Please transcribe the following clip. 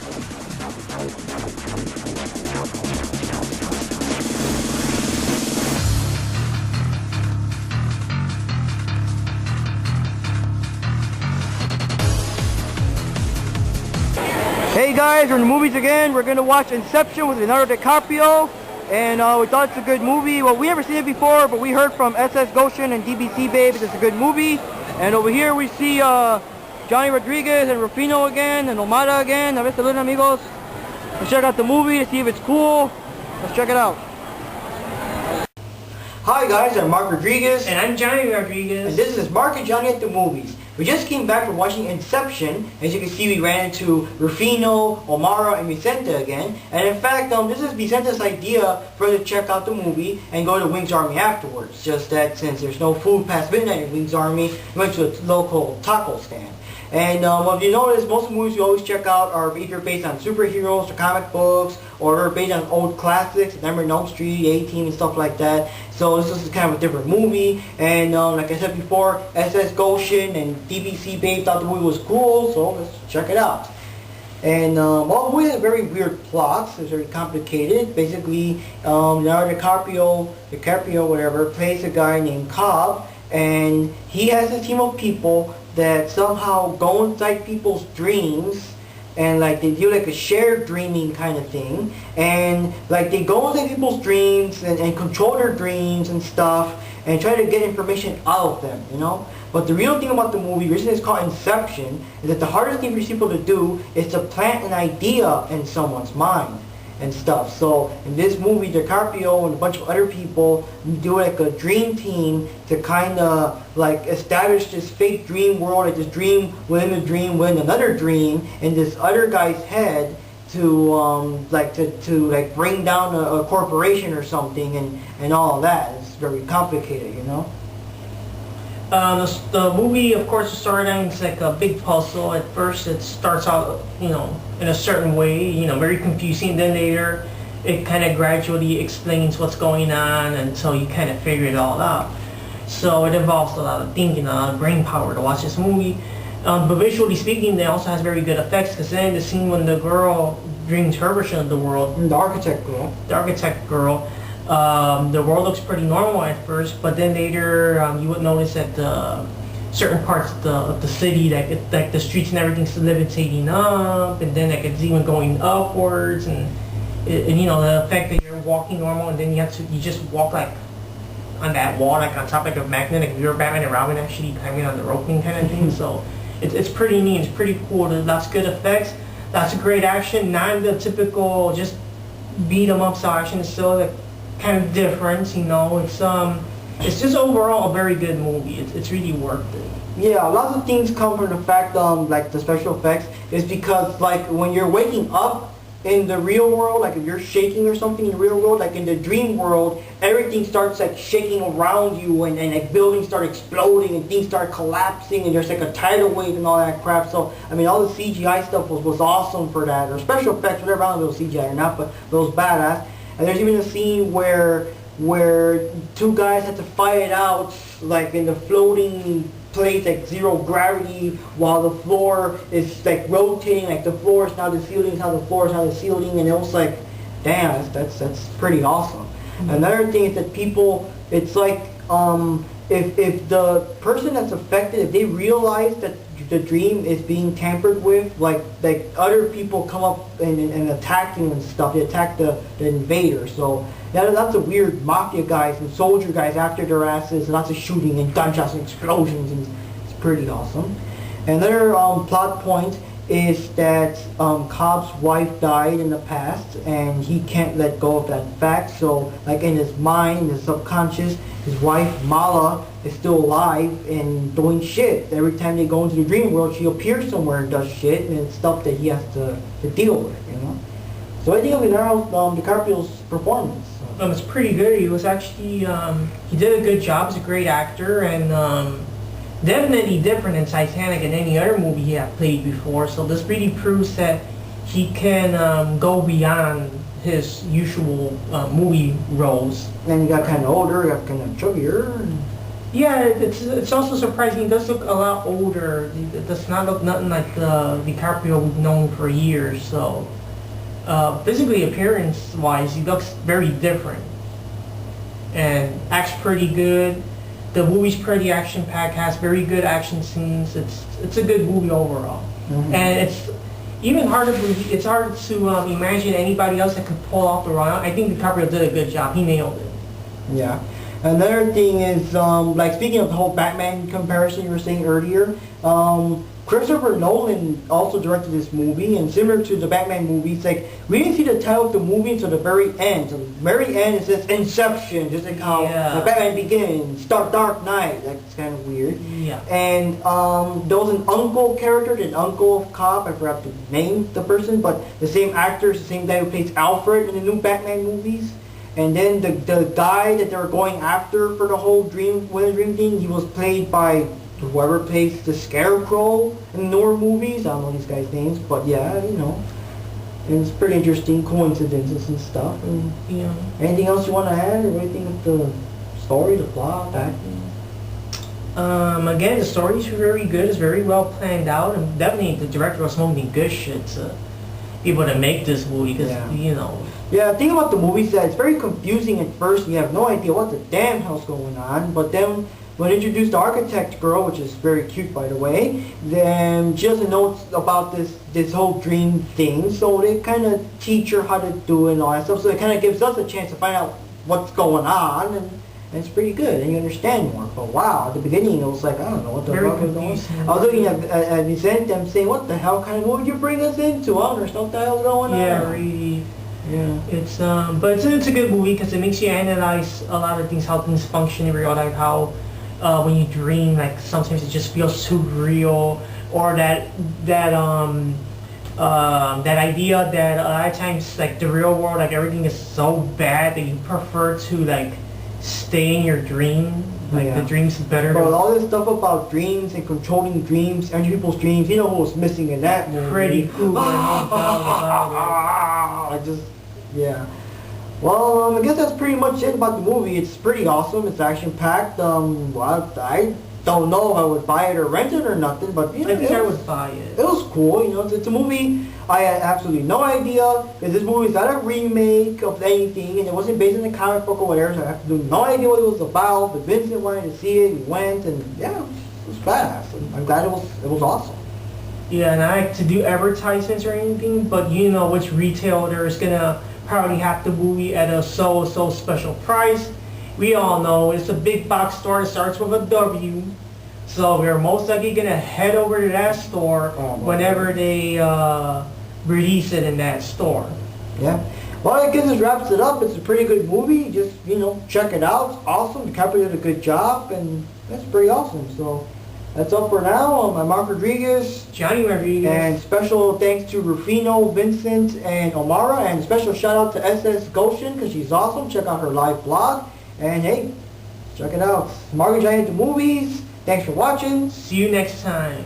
Hey guys, we're in the movies again. We're going to watch Inception with Leonardo DiCaprio. And we thought it's a good movie. Well, we never seen it before, but we heard from SS Goshen and DBC Babe it's a good movie. And over here we see Johnny Rodriguez and Rufino again, and Omada again. A ver, saluden amigos. Let's check out the movie to see if it's cool. Let's check it out. Hi guys, I'm Mark Rodriguez. And I'm Johnny Rodriguez. And this is Mark and Johnny at the Movies. We just came back from watching Inception. As you can see, we ran into Rufino, Omara, and Vicente again. And in fact, this is Vicente's idea for us to check out the movie and go to Wings Army afterwards. Just that since there's no food past midnight at Wings Army, we went to a local taco stand. And if you notice, most of the movies we always check out are either based on superheroes or comic books, or they're based on old classics, Nightmare on Elm Street, A-Team, and stuff like that. So this is kind of a different movie. And like I said before, SS Goshen and DBC Babe thought the movie was cool, so let's check it out. And well, the movie has very weird plots. It's very complicated. Basically, Leonardo DiCaprio, whatever, plays a guy named Cobb, and he has a team of people that somehow go inside people's dreams, and like they do like a shared dreaming kind of thing, and like they go inside people's dreams and control their dreams and stuff and try to get information out of them, you know. But the real thing about the movie, the reason it's called Inception, is that the hardest thing for these people to do is to plant an idea in someone's mind and stuff. So in this movie, DiCaprio and a bunch of other people do like a dream team to kind of like establish this fake dream world, like this dream within a dream within another dream in this other guy's head to like bring down a corporation or something and all that. It's very complicated, you know. The movie, of course, started out as like a big puzzle. At first, it starts out, you know, in a certain way, you know, very confusing. Then later, it kind of gradually explains what's going on until you kind of figure it all out. So it involves a lot of thinking, a lot of brain power to watch this movie. But visually speaking, it also has very good effects, because then the scene when the girl dreams her version of the world, The architect girl, the world looks pretty normal at first, but then later you would notice that certain parts of the city, like the streets and everything's levitating up, and then like it's even going upwards, and you know, the effect that you're walking normal, and then you just walk like on that wall, like on top like a magnet, like if you're Batman and Robin actually climbing on the roping kind of thing. So it's pretty neat, it's pretty cool. Lots of good effects, lots of great action, not the typical just beat 'em up style action. It's still like kind of different, you know. It's just overall a very good movie. It's really worth it. Yeah, a lot of things come from the fact like the special effects is because like when you're waking up in the real world, like if you're shaking or something in the real world, like in the dream world, everything starts like shaking around you, and like buildings start exploding and things start collapsing, and there's like a tidal wave and all that crap. So I mean, all the CGI stuff was awesome for that, or special effects, whatever. I don't know if it was CGI or not, but it was badass. And there's even a scene where two guys had to fight it out like in the floating place, like zero gravity, while the floor is like rotating, like the floor is now the ceiling, now the floor is now the ceiling, and it was like, damn, that's pretty awesome. Mm-hmm. Another thing is that people, it's like if the person that's affected, if they realize that the dream is being tampered with, like other people come up and attack you and stuff. They attack the invader. So yeah, lots of weird mafia guys and soldier guys after their asses, lots of shooting and gunshots and explosions, and it's pretty awesome. Another plot point is that Cobb's wife died in the past, and he can't let go of that fact. So like in his mind, in his subconscious, his wife Mala is still alive and doing shit. Every time they go into the dream world, she appears somewhere and does shit, and it's stuff that he has to deal with, you know. So I think of Leonardo DiCaprio's performance. It's pretty good. He was actually he did a good job. He's a great actor, and definitely different in Titanic and any other movie he had played before. So this really proves that he can go beyond his usual movie roles. And he got kind of older, got kind of chubbier. Yeah, it's also surprising. He does look a lot older. It does not look nothing like the DiCaprio we've known for years. So, physically, appearance-wise, he looks very different, and acts pretty good. The movie's pretty action-packed, has very good action scenes. It's a good movie overall, and it's even hard to believe. It's hard to imagine anybody else that could pull off the role. I think DiCaprio did a good job. He nailed it. Yeah. Another thing is, like speaking of the whole Batman comparison you were saying earlier, Christopher Nolan also directed this movie, and similar to the Batman movies, like we didn't see the title of the movie until the very end. So the very end it says Inception, just like how the Batman begins, Dark Knight. That's kind of weird. Yeah. And there was an uncle character, an uncle of cop. I forgot to name the person, but the same actor is the same guy who plays Alfred in the new Batman movies. And then the guy that they were going after for the whole dream thing, he was played by whoever plays the Scarecrow in the newer movies. I don't know these guys' names, but yeah, you know, it's pretty interesting coincidences and stuff. And Yeah. anything else you want to add, or anything with the story, the plot, acting? Again, the story's very good. It's very well planned out, and definitely the director was smoking good shit to be able to make this movie. Because you know. Yeah, the thing about the movie is that it's very confusing at first. You have no idea what the damn hell's going on. But then when they introduce the architect girl, which is very cute by the way, then she doesn't know about this whole dream thing. So they kind of teach her how to do it and all that stuff. So it kind of gives us a chance to find out what's going on. And it's pretty good, and you understand more. But wow, at the beginning it was like, I don't know what the fuck is going on. I was looking at Vicente and saying, what the hell kind of movie you bring us into? I don't understand what the hell's going on. Yeah, really. Yeah. It's but it's a good movie because it makes you analyze a lot of things, how things function in real life, how when you dream, like sometimes it just feels too real, or that idea that a lot of times like the real world, like everything is so bad that you prefer to like stay in your dream. Like the dream's better. But all this stuff about dreams and controlling dreams, and people's dreams, you know what was missing in that movie? Pretty cool. I just, yeah. Well, I guess that's pretty much it about the movie. It's pretty awesome. It's action-packed. Well, I don't know if I would buy it or rent it or nothing, but you know, I think I would buy it. It was cool. You know, it's a movie. I had absolutely no idea that this movie is not a remake of anything, and it wasn't based on a comic book or whatever. So I have no idea what it was about. But Vincent wanted to see it. We went, and yeah, it was badass. And I'm glad it was awesome. Yeah, not like to do advertisements or anything, but you know which retailer is gonna probably have the movie at a so special price. We all know it's a big box store that starts with a W, so we're most likely gonna head over to that store whenever they release it in that store. Yeah. Well, I guess this wraps it up. It's a pretty good movie. Just, you know, check it out. It's awesome. DiCaprio did a good job, and that's pretty awesome. So that's all for now. I'm Mark Rodriguez. Johnny Rodriguez. And special thanks to Rufino, Vincent, and Omara. And special shout out to SS Goshen because she's awesome. Check out her live blog. And hey, check it out. Mark and Johnny at the movies. Thanks for watching. See you next time.